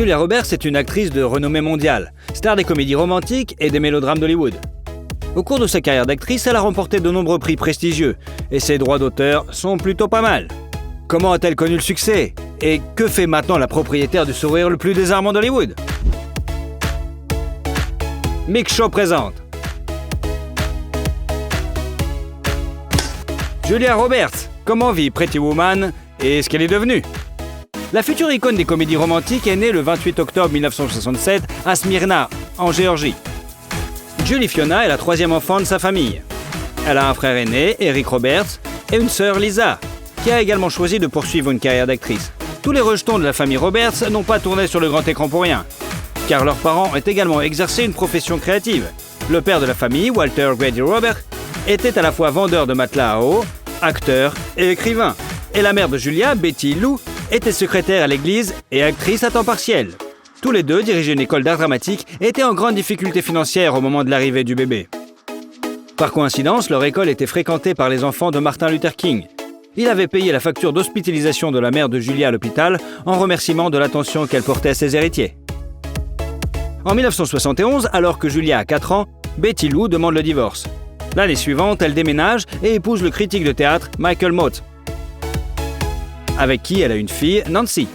Julia Roberts est une actrice de renommée mondiale, star des comédies romantiques et des mélodrames d'Hollywood. Au cours de sa carrière d'actrice, elle a remporté de nombreux prix prestigieux et ses droits d'auteur sont plutôt pas mal. Comment a-t-elle connu le succès? Et que fait maintenant la propriétaire du sourire le plus désarmant d'Hollywood? Mix Show présente Julia Roberts, comment vit Pretty Woman et ce qu'elle est devenue? La future icône des comédies romantiques est née le 28 octobre 1967 à Smyrna, en Géorgie. Julie Fiona est la troisième enfant de sa famille. Elle a un frère aîné, Eric Roberts, et une sœur, Lisa, qui a également choisi de poursuivre une carrière d'actrice. Tous les rejetons de la famille Roberts n'ont pas tourné sur le grand écran pour rien, car leurs parents ont également exercé une profession créative. Le père de la famille, Walter Grady Roberts, était à la fois vendeur de matelas à eau, acteur et écrivain. Et la mère de Julia, Betty Lou, était secrétaire à l'église et actrice à temps partiel. Tous les deux dirigeaient une école d'art dramatique et étaient en grande difficulté financière au moment de l'arrivée du bébé. Par coïncidence, leur école était fréquentée par les enfants de Martin Luther King. Il avait payé la facture d'hospitalisation de la mère de Julia à l'hôpital en remerciement de l'attention qu'elle portait à ses héritiers. En 1971, alors que Julia a 4 ans, Betty Lou demande le divorce. L'année suivante, elle déménage et épouse le critique de théâtre Michael Mott, avec qui elle a une fille, Nancy.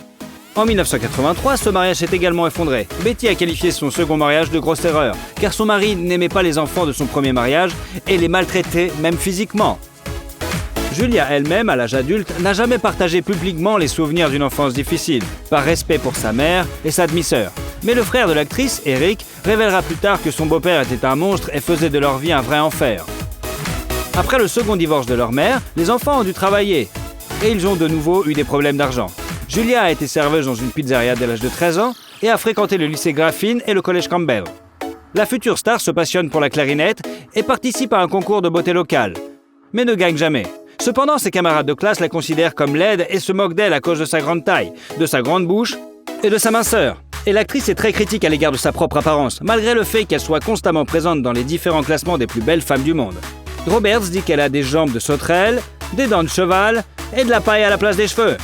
En 1983, ce mariage s'est également effondré. Betty a qualifié son second mariage de grosse erreur, car son mari n'aimait pas les enfants de son premier mariage et les maltraitait, même physiquement. Julia elle-même, à l'âge adulte, n'a jamais partagé publiquement les souvenirs d'une enfance difficile, par respect pour sa mère et sa demi-sœur. Mais le frère de l'actrice, Eric, révélera plus tard que son beau-père était un monstre et faisait de leur vie un vrai enfer. Après le second divorce de leur mère, les enfants ont dû travailler, et ils ont de nouveau eu des problèmes d'argent. Julia a été serveuse dans une pizzeria dès l'âge de 13 ans et a fréquenté le lycée Graffin et le collège Campbell. La future star se passionne pour la clarinette et participe à un concours de beauté local, mais ne gagne jamais. Cependant, ses camarades de classe la considèrent comme laide et se moquent d'elle à cause de sa grande taille, de sa grande bouche et de sa minceur. Et l'actrice est très critique à l'égard de sa propre apparence, malgré le fait qu'elle soit constamment présente dans les différents classements des plus belles femmes du monde. Roberts dit qu'elle a des jambes de sauterelle, des dents de cheval et de la paille à la place des cheveux.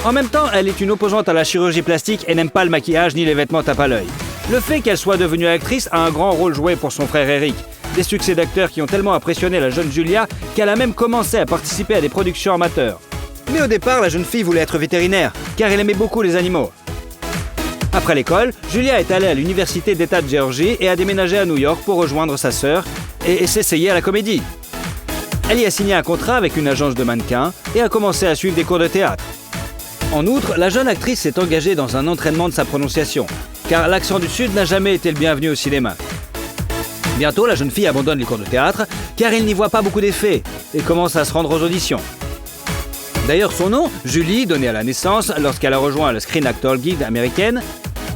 En même temps, elle est une opposante à la chirurgie plastique et n'aime pas le maquillage ni les vêtements tape à l'œil. Le fait qu'elle soit devenue actrice a un grand rôle joué pour son frère Eric. Des succès d'acteurs qui ont tellement impressionné la jeune Julia qu'elle a même commencé à participer à des productions amateurs. Mais au départ, la jeune fille voulait être vétérinaire, car elle aimait beaucoup les animaux. Après l'école, Julia est allée à l'université d'État de Géorgie et a déménagé à New York pour rejoindre sa sœur et s'essayer à la comédie. Elle y a signé un contrat avec une agence de mannequins et a commencé à suivre des cours de théâtre. En outre, la jeune actrice s'est engagée dans un entraînement de sa prononciation, car l'accent du Sud n'a jamais été le bienvenu au cinéma. Bientôt, la jeune fille abandonne les cours de théâtre, car elle n'y voit pas beaucoup d'effets, et commence à se rendre aux auditions. D'ailleurs, son nom, Julie, donné à la naissance lorsqu'elle a rejoint la Screen Actors Guild américaine,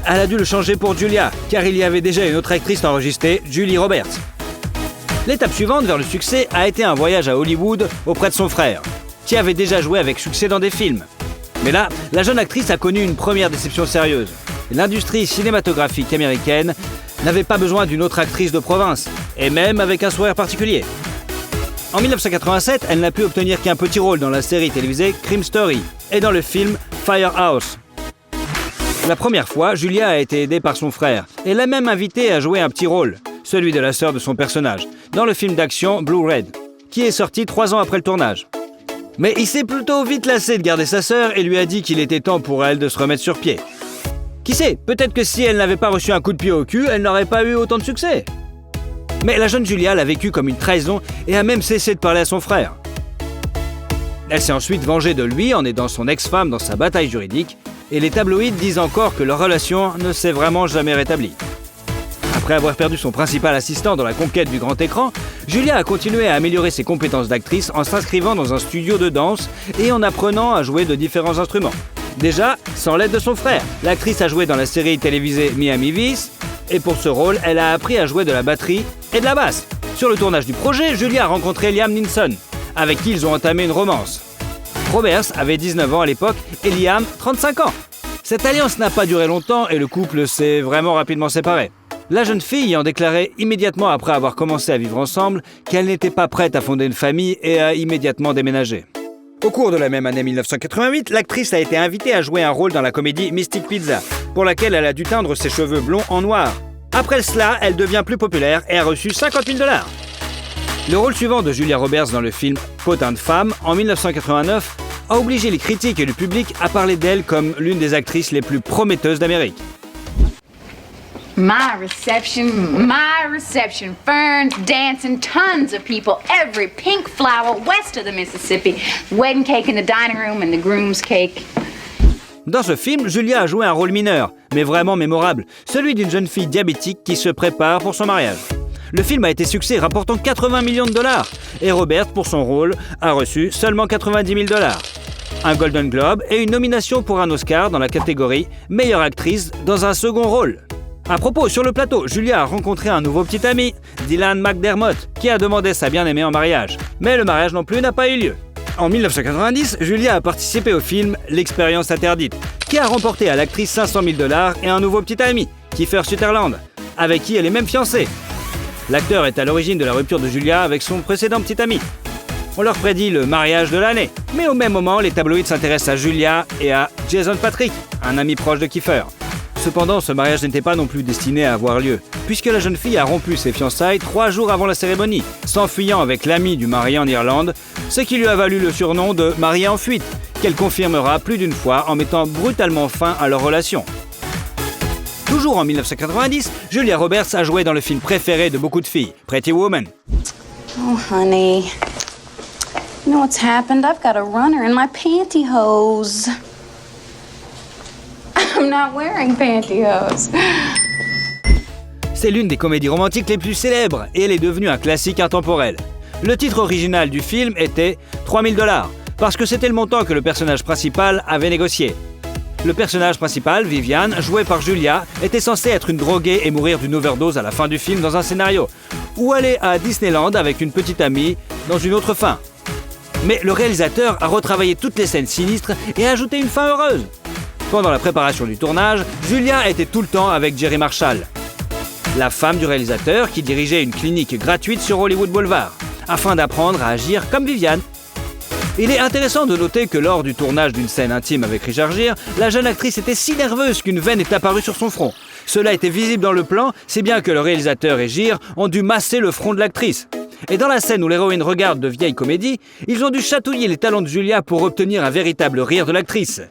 elle a dû le changer pour Julia, car il y avait déjà une autre actrice enregistrée, Julie Roberts. L'étape suivante vers le succès a été un voyage à Hollywood auprès de son frère, qui avait déjà joué avec succès dans des films. Mais là, la jeune actrice a connu une première déception sérieuse. L'industrie cinématographique américaine n'avait pas besoin d'une autre actrice de province, et même avec un sourire particulier. En 1987, elle n'a pu obtenir qu'un petit rôle dans la série télévisée Crime Story et dans le film Firehouse. La première fois, Julia a été aidée par son frère et l'a même invitée à jouer un petit rôle, celui de la sœur de son personnage, dans le film d'action Blue Red, qui est sorti 3 ans après le tournage. Mais il s'est plutôt vite lassé de garder sa sœur et lui a dit qu'il était temps pour elle de se remettre sur pied. Qui sait, peut-être que si elle n'avait pas reçu un coup de pied au cul, elle n'aurait pas eu autant de succès. Mais la jeune Julia l'a vécu comme une trahison et a même cessé de parler à son frère. Elle s'est ensuite vengée de lui en aidant son ex-femme dans sa bataille juridique, et les tabloïds disent encore que leur relation ne s'est vraiment jamais rétablie. Après avoir perdu son principal assistant dans la conquête du grand écran, Julia a continué à améliorer ses compétences d'actrice en s'inscrivant dans un studio de danse et en apprenant à jouer de différents instruments. Déjà, sans l'aide de son frère, l'actrice a joué dans la série télévisée Miami Vice, et pour ce rôle, elle a appris à jouer de la batterie et de la basse. Sur le tournage du projet, Julia a rencontré Liam Neeson, avec qui ils ont entamé une romance. Roberts avait 19 ans à l'époque et Liam 35 ans. Cette alliance n'a pas duré longtemps et le couple s'est vraiment rapidement séparé. La jeune fille ayant déclaré immédiatement après avoir commencé à vivre ensemble qu'elle n'était pas prête à fonder une famille et a immédiatement déménagé. Au cours de la même année 1988, l'actrice a été invitée à jouer un rôle dans la comédie Mystic Pizza, pour laquelle elle a dû teindre ses cheveux blonds en noir. Après cela, elle devient plus populaire et a reçu 50 000 $. Le rôle suivant de Julia Roberts dans le film Potin de femme, en 1989, a obligé les critiques et le public à parler d'elle comme l'une des actrices les plus prometteuses d'Amérique. My reception, ferns, dancing, tons of people, every pink flower west of the Mississippi, wedding cake in the dining room and the groom's cake. Dans ce film, Julia a joué un rôle mineur, mais vraiment mémorable, celui d'une jeune fille diabétique qui se prépare pour son mariage. Le film a été succès, rapportant 80 millions de $, et Roberts, pour son rôle, a reçu seulement 90 000 $. Un Golden Globe et une nomination pour un Oscar dans la catégorie meilleure actrice dans un second rôle. À propos, sur le plateau, Julia a rencontré un nouveau petit ami, Dylan McDermott, qui a demandé sa bien-aimée en mariage. Mais le mariage non plus n'a pas eu lieu. En 1990, Julia a participé au film L'expérience interdite, qui a remporté à l'actrice 500 000 $ et un nouveau petit ami, Kiefer Sutherland, avec qui elle est même fiancée. L'acteur est à l'origine de la rupture de Julia avec son précédent petit ami. On leur prédit le mariage de l'année. Mais au même moment, les tabloïds s'intéressent à Julia et à Jason Patric, un ami proche de Kiefer. Cependant, ce mariage n'était pas non plus destiné à avoir lieu, puisque la jeune fille a rompu ses fiançailles 3 jours avant la cérémonie, s'enfuyant avec l'ami du marié en Irlande, ce qui lui a valu le surnom de « mariée en fuite », qu'elle confirmera plus d'une fois en mettant brutalement fin à leur relation. Toujours en 1990, Julia Roberts a joué dans le film préféré de beaucoup de filles, Pretty Woman. Oh, honey. You know what's happened? I've got a runner in my pantyhose. I'm not wearing pantyhose. C'est l'une des comédies romantiques les plus célèbres et elle est devenue un classique intemporel. Le titre original du film était 3 000 $, parce que c'était le montant que le personnage principal avait négocié. Le personnage principal, Viviane, joué par Julia, était censé être une droguée et mourir d'une overdose à la fin du film dans un scénario, ou aller à Disneyland avec une petite amie dans une autre fin. Mais le réalisateur a retravaillé toutes les scènes sinistres et a ajouté une fin heureuse. Pendant la préparation du tournage, Julia était tout le temps avec Jerry Marshall, la femme du réalisateur qui dirigeait une clinique gratuite sur Hollywood Boulevard, afin d'apprendre à agir comme Viviane. Il est intéressant de noter que lors du tournage d'une scène intime avec Richard Gere, la jeune actrice était si nerveuse qu'une veine est apparue sur son front. Cela était visible dans le plan, si bien que le réalisateur et Gere ont dû masser le front de l'actrice. Et dans la scène où l'héroïne regarde de vieilles comédies, ils ont dû chatouiller les talons de Julia pour obtenir un véritable rire de l'actrice.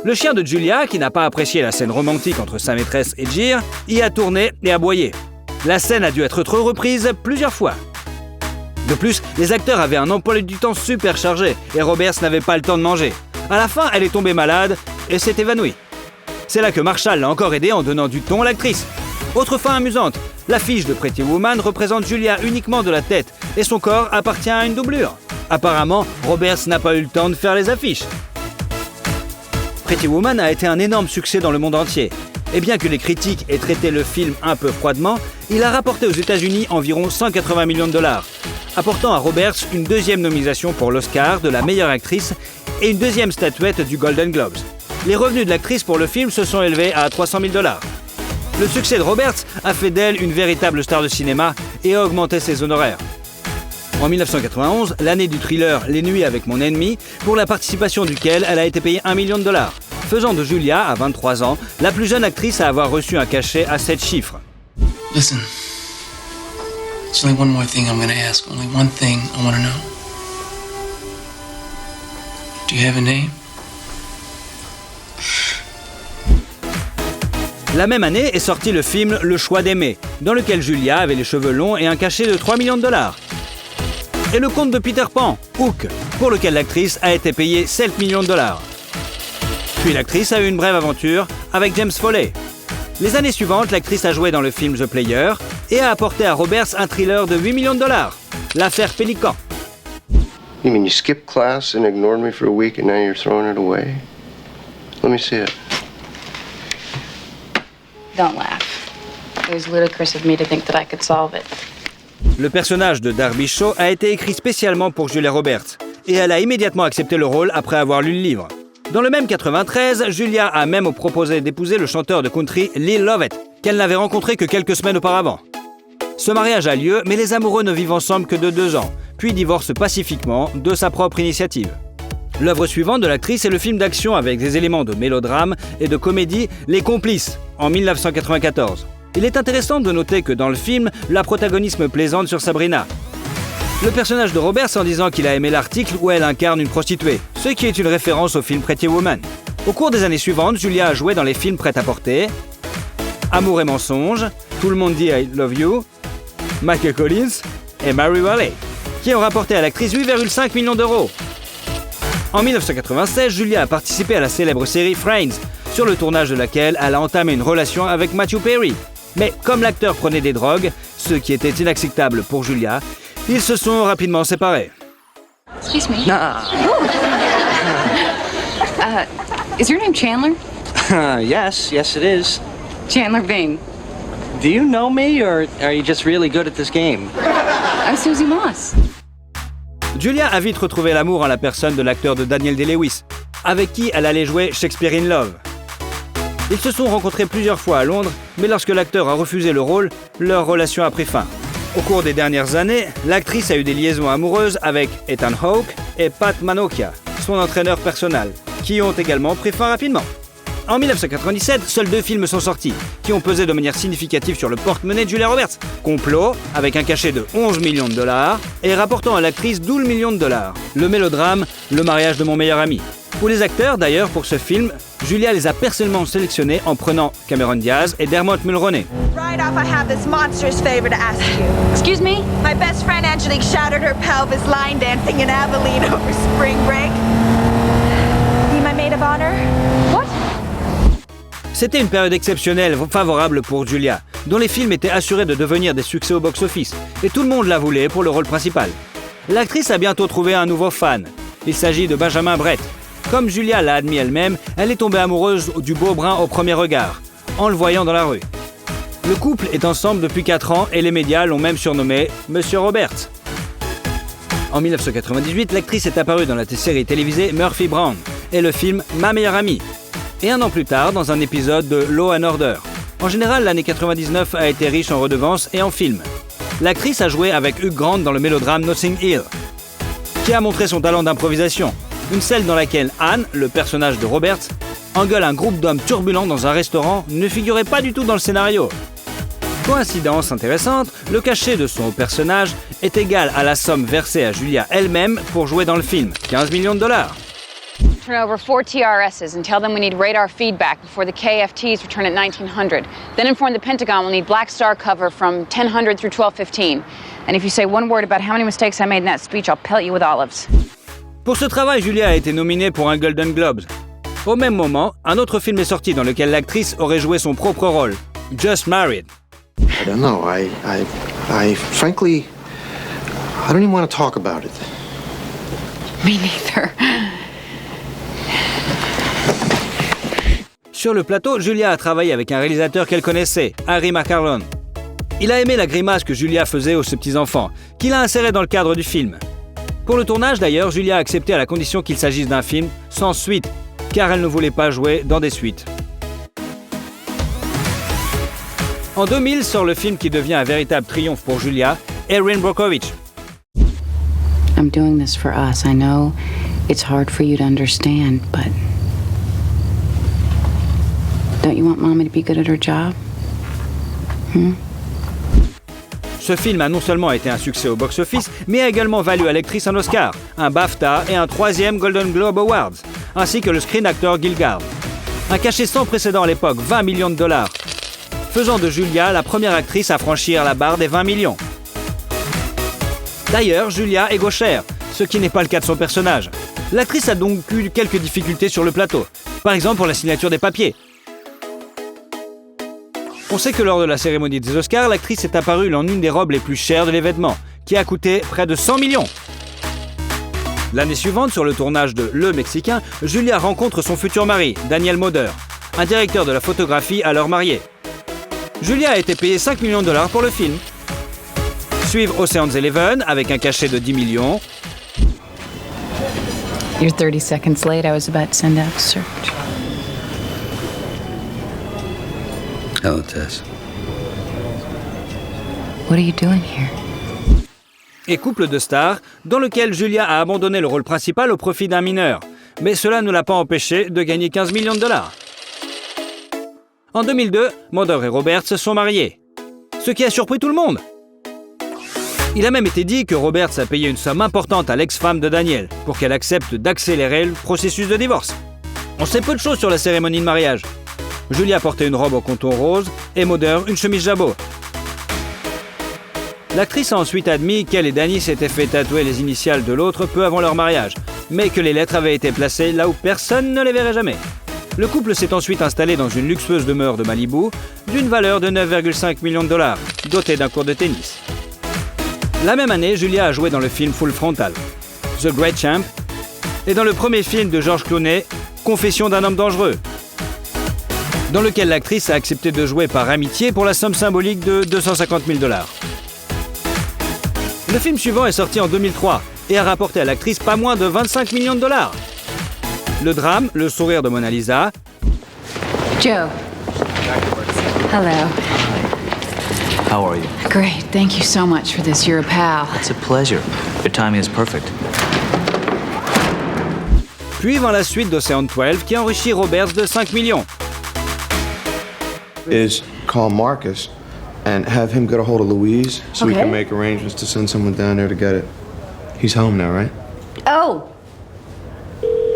Le chien de Julia, qui n'a pas apprécié la scène romantique entre sa maîtresse et Gere, y a tourné et aboyé. La scène a dû être reprise plusieurs fois. De plus, les acteurs avaient un emploi du temps super chargé et Roberts n'avait pas le temps de manger. À la fin, elle est tombée malade et s'est évanouie. C'est là que Marshall l'a encore aidée en donnant du ton à l'actrice. Autre fin amusante, l'affiche de Pretty Woman représente Julia uniquement de la tête et son corps appartient à une doublure. Apparemment, Roberts n'a pas eu le temps de faire les affiches. Pretty Woman a été un énorme succès dans le monde entier. Et bien que les critiques aient traité le film un peu froidement, il a rapporté aux États-Unis environ 180 millions de $, apportant à Roberts une deuxième nomination pour l'Oscar de la meilleure actrice et une deuxième statuette du Golden Globes. Les revenus de l'actrice pour le film se sont élevés à 300 000 $. Le succès de Roberts a fait d'elle une véritable star de cinéma et a augmenté ses honoraires. En 1991, l'année du thriller Les Nuits avec mon ennemi, pour la participation duquel elle a été payée 1 million de $, faisant de Julia, à 23 ans, la plus jeune actrice à avoir reçu un cachet à 7 chiffres. Listen, there's only one more thing I'm gonna ask. Only one thing I want to know. Do you have a name? La même année est sorti le film Le choix d'aimer, dans lequel Julia avait les cheveux longs et un cachet de 3 millions de $. Et le conte de Peter Pan, Hook, pour lequel l'actrice a été payée 7 millions de $. Puis l'actrice a eu une brève aventure avec James Foley. Les années suivantes, l'actrice a joué dans le film The Player et a apporté à Roberts un thriller de 8 millions de $, l'affaire Pélican. You mean you skipped class and ignored me for a week and now you're throwing it away? Let me see it. Don't laugh. It was ludicrous of me to think that I could solve it. Le personnage de Darby Shaw a été écrit spécialement pour Julia Roberts et elle a immédiatement accepté le rôle après avoir lu le livre. Dans le même 93, Julia a même proposé d'épouser le chanteur de country Lil Lovett, qu'elle n'avait rencontré que quelques semaines auparavant. Ce mariage a lieu, mais les amoureux ne vivent ensemble que de 2 ans, puis divorce pacifiquement de sa propre initiative. L'œuvre suivante de l'actrice est le film d'action avec des éléments de mélodrame et de comédie Les Complices, en 1994. Il est intéressant de noter que dans le film, la protagoniste plaisante sur Sabrina. Le personnage de Roberts en disant qu'il a aimé l'article où elle incarne une prostituée, ce qui est une référence au film Pretty Woman. Au cours des années suivantes, Julia a joué dans les films Prêt-à-porter, Amour et mensonge, Tout le monde dit I love you, Michael Collins et Mary Valley, qui ont rapporté à l'actrice 8,5 millions d'euros. En 1996, Julia a participé à la célèbre série Friends, sur le tournage de laquelle elle a entamé une relation avec Matthew Perry. Mais comme l'acteur prenait des drogues, ce qui était inacceptable pour Julia, ils se sont rapidement séparés. Excuse me. Is your name Chandler? Yes, it is. Chandler Bing. Do you know me, or are you just really good at this game? I'm Susie Moss. Julia a vite retrouvé l'amour en la personne de l'acteur de Daniel Day-Lewis, avec qui elle allait jouer Shakespeare in Love. Ils se sont rencontrés plusieurs fois à Londres, mais lorsque l'acteur a refusé le rôle, leur relation a pris fin. Au cours des dernières années, l'actrice a eu des liaisons amoureuses avec Ethan Hawke et Pat Manokia, son entraîneur personnel, qui ont également pris fin rapidement. En 1997, seuls 2 films sont sortis, qui ont pesé de manière significative sur le porte-monnaie de Julia Roberts. Complot, avec un cachet de 11 millions de dollars, et rapportant à l'actrice 12 millions de dollars. Le mélodrame, Le mariage de mon meilleur ami. Pour les acteurs, d'ailleurs, pour ce film, Julia les a personnellement sélectionnés en prenant Cameron Diaz et Dermot Mulroney. Right off, I have this monstrous favor to ask you. Excuse me? My best friend Angelique shattered her pelvis line dancing in Abilene over spring break. Be my maid of honor? What? C'était une période exceptionnelle favorable pour Julia, dont les films étaient assurés de devenir des succès au box-office, et tout le monde la voulait pour le rôle principal. L'actrice a bientôt trouvé un nouveau fan. Il s'agit de Benjamin Bratt. Comme Julia l'a admis elle-même, elle est tombée amoureuse du beau brun au premier regard, en le voyant dans la rue. Le couple est ensemble depuis 4 ans et les médias l'ont même surnommé Monsieur Roberts. En 1998, l'actrice est apparue dans la série télévisée Murphy Brown et le film Ma meilleure amie. Et un an plus tard, dans un épisode de Law & Order. En général, l'année 99 a été riche en redevances et en films. L'actrice a joué avec Hugh Grant dans le mélodrame Notting Hill, qui a montré son talent d'improvisation. Une scène dans laquelle Anne, le personnage de Roberts, engueule un groupe d'hommes turbulents dans un restaurant ne figurait pas du tout dans le scénario. Coïncidence intéressante, le cachet de son personnage est égal à la somme versée à Julia elle-même pour jouer dans le film, 15 millions de dollars. Turn over 4 TRSs and tell them we need radar feedback before the KFTs return at 1900. Then inform the Pentagon we'll need Black Star cover from 1000 through 1215. And if you say one word about how many mistakes I made in that speech, I'll pellet you with olives. Pour ce travail, Julia a été nominée pour un Golden Globes. Au même moment, un autre film est sorti dans lequel l'actrice aurait joué son propre rôle, Just Married. I don't know. I frankly, I don't even want to talk about it. Me neither. Sur le plateau, Julia a travaillé avec un réalisateur qu'elle connaissait, Harry McCarlon. Il a aimé la grimace que Julia faisait aux ses petits-enfants, qu'il a inséré dans le cadre du film. Pour le tournage d'ailleurs, Julia a accepté à la condition qu'il s'agisse d'un film sans suite, car elle ne voulait pas jouer dans des suites. En 2000 sort le film qui devient un véritable triomphe pour Julia, Erin Brockovich. I'm doing this for us. I know it's hard for you to understand, but don't you want Mommy to be good at her job? Ce film a non seulement été un succès au box-office, mais a également valu à l'actrice un Oscar, un BAFTA et un 3e Golden Globe Awards, ainsi que le Screen Actor Guild. Un cachet sans précédent à l'époque, 20 millions de dollars, faisant de Julia la première actrice à franchir la barre des 20 millions. D'ailleurs, Julia est gauchère, ce qui n'est pas le cas de son personnage. L'actrice a donc eu quelques difficultés sur le plateau, par exemple pour la signature des papiers. On sait que lors de la cérémonie des Oscars, l'actrice est apparue en une des robes les plus chères de l'événement, qui a coûté près de 100 millions. L'année suivante, sur le tournage de Le Mexicain, Julia rencontre son futur mari, Daniel Moder, un directeur de la photographie alors marié. Julia a été payée 5 millions de dollars pour le film. Suivent Ocean's 11 avec un cachet de 10 millions. You're 30 seconds late. I was about to send out a search. Hello, Tess. What are you doing here? et couple de stars, dans lequel Julia a abandonné le rôle principal au profit d'un mineur. Mais cela ne l'a pas empêché de gagner 15 millions de dollars. En 2002, Mulder et Roberts se sont mariés, ce qui a surpris tout le monde. Il a même été dit que Roberts a payé une somme importante à l'ex-femme de Daniel pour qu'elle accepte d'accélérer le processus de divorce. On sait peu de choses sur la cérémonie de mariage. Julia portait une robe au contour rose et Mulder une chemise jabot. L'actrice a ensuite admis qu'elle et Danny s'étaient fait tatouer les initiales de l'autre peu avant leur mariage, mais que les lettres avaient été placées là où personne ne les verrait jamais. Le couple s'est ensuite installé dans une luxueuse demeure de Malibu d'une valeur de 9,5 millions de dollars, dotée d'un court de tennis. La même année, Julia a joué dans le film Full Frontal, The Great Champ, et dans le premier film de George Clooney, Confession d'un homme dangereux, dans lequel l'actrice a accepté de jouer par amitié pour la somme symbolique de 250 000 dollars. Le film suivant est sorti en 2003 et a rapporté à l'actrice pas moins de 25 millions de dollars. Le drame, Le sourire de Mona Lisa. Joe. Hello. How are you? Great. Thank you so much for this. You're a pal. It's a pleasure. Your timing is perfect. Puis vint la suite d'Ocean 12 qui enrichit Roberts de 5 millions. Is call Marcus and have him get a hold of Louise so we Okay. can make arrangements to send someone down there to get it. He's home now, right? Oh,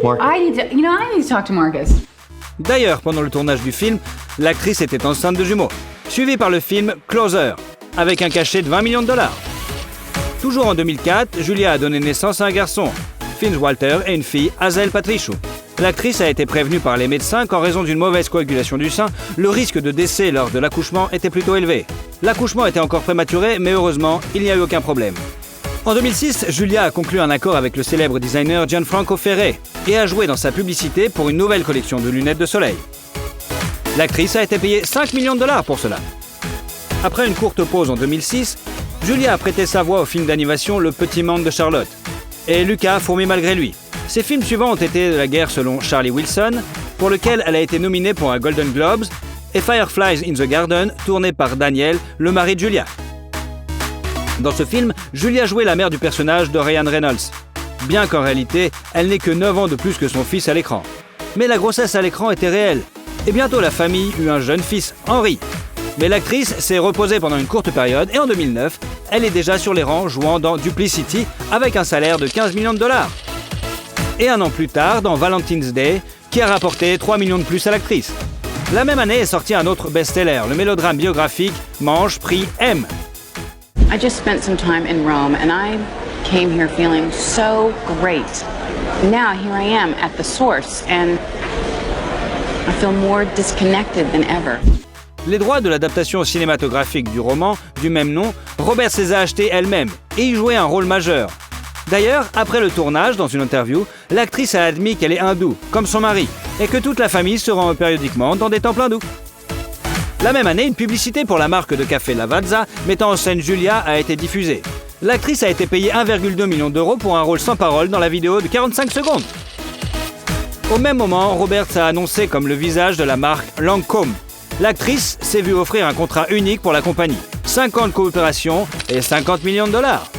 Marcus. I need to talk to Marcus. D'ailleurs, pendant le tournage du film, l'actrice était enceinte de jumeaux, suivi par le film Closer, avec un cachet de 20 millions de dollars. Toujours en 2004, Julia a donné naissance à un garçon, Finn Walter, et une fille, Hazel Patrichou. L'actrice a été prévenue par les médecins qu'en raison d'une mauvaise coagulation du sein, le risque de décès lors de l'accouchement était plutôt élevé. L'accouchement était encore prématuré, mais heureusement, il n'y a eu aucun problème. En 2006, Julia a conclu un accord avec le célèbre designer Gianfranco Ferré et a joué dans sa publicité pour une nouvelle collection de lunettes de soleil. L'actrice a été payée 5 millions de dollars pour cela. Après une courte pause en 2006, Julia a prêté sa voix au film d'animation Le Petit Monde de Charlotte. Et Lucas a fourmi malgré lui. Ses films suivants ont été De la guerre selon Charlie Wilson, pour lequel elle a été nominée pour un Golden Globes, et Fireflies in the Garden, tourné par Daniel, le mari de Julia. Dans ce film, Julia jouait la mère du personnage de Ryan Reynolds, bien qu'en réalité, elle n'ait que 9 ans de plus que son fils à l'écran. Mais la grossesse à l'écran était réelle, et bientôt la famille eut un jeune fils, Henry. Mais l'actrice s'est reposée pendant une courte période, et en 2009, elle est déjà sur les rangs jouant dans Duplicity avec un salaire de 15 millions de dollars. Et un an plus tard, dans Valentine's Day, qui a rapporté 3 millions de plus à l'actrice. La même année est sorti un autre best-seller, le mélodrame biographique Mange, Prie, Aime. I just spent some time in Rome and I came here feeling so great. Now here I am at the source and I feel more disconnected than ever. Les droits de l'adaptation cinématographique du roman du même nom, Roberts les a achetés elle-même et y jouait un rôle majeur. D'ailleurs, après le tournage, dans une interview, l'actrice a admis qu'elle est hindoue, comme son mari, et que toute la famille se rend périodiquement dans des temples hindous. La même année, une publicité pour la marque de café Lavazza mettant en scène Julia a été diffusée. L'actrice a été payée 1,2 million d'euros pour un rôle sans parole dans la vidéo de 45 secondes. Au même moment, Roberts a annoncé comme le visage de la marque Lancôme. L'actrice s'est vue offrir un contrat unique pour la compagnie, 5 ans de coopération et 50 millions de dollars.